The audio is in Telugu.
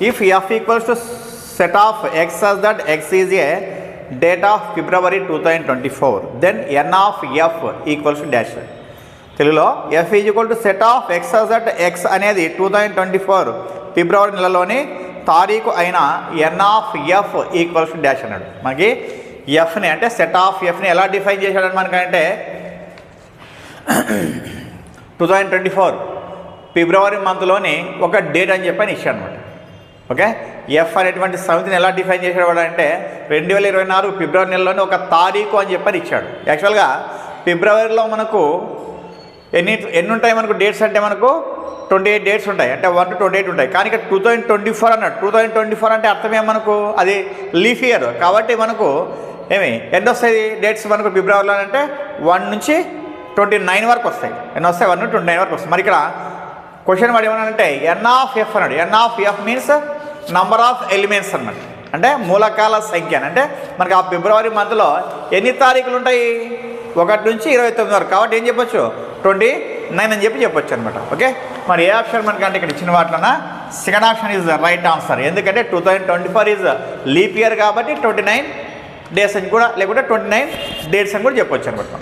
If F equals to set of X such that X is a date of February 2024 then N of F equals to dash. తెలుగులో F is equal to set of X such that X అనేది 2024 ఫిబ్రవరి నెలలోని తారీఖు అయిన N of F equals to dash అన్నాడు. మనకి ఎఫ్ని అంటే సెట్ ఆఫ్ ఎఫ్ని ఎలా డిఫైన్ చేశాడని మనకంటే 2024 ఫిబ్రవరి మంత్లోని ఒక డేట్ అని చెప్పని ఇచ్చాడు అనమాట. ఓకే, ఎఫ్ అనేటువంటి సమితిని ఎలా డిఫైన్ చేసేవాడు అంటే 2024 ఫిబ్రవరి నెలలోని ఒక తారీఖు అని చెప్పని ఇచ్చాడు. యాక్చువల్గా ఫిబ్రవరిలో మనకు ఎన్ని ఉంటాయి మనకు డేట్స్ అంటే మనకు 28 డేట్స్ ఉంటాయి, అంటే 1 to 28 ఉంటాయి. కానీ ఇక్కడ 2024 అన్నాడు. 2024 అంటే అర్థమే మనకు అది లీఫ్ ఇయర్ కాబట్టి మనకు ఎన్ని వస్తాయి డేట్స్ మనకు ఫిబ్రవరిలో అంటే 1 నుంచి 29 వరకు వస్తాయి. ఎన్ని వస్తాయి? 1 నుంచి 29 వరకు వస్తాయి. మరి ఇక్కడ క్వశ్చన్ వాడు ఏమన్నాడంటే ఎన్ ఆఫ్ ఎఫ్ అన్నాడు. N of F means number of elements అన్నమాట, అంటే మూలకాల సంఖ్య. అంటే మనకి ఆ ఫిబ్రవరి మంత్లో ఎన్ని తారీఖులు ఉంటాయి? 1 నుంచి 29 వరకు. కాబట్టి ఏం చెప్పొచ్చు? 29 అని చెప్పొచ్చు అనమాట. ఓకే, మరి ఏ ఆప్షన్ మనకంటే ఇక్కడ ఇచ్చిన వాటిలోనా second option is right answer. ఎందుకంటే 2024 ఈజ్ లీప్ ఇయర్ కాబట్టి 29 డేస్ అని కూడా, లేకుంటే 29 డేట్స్ అని కూడా చెప్పొచ్చు అనమాట.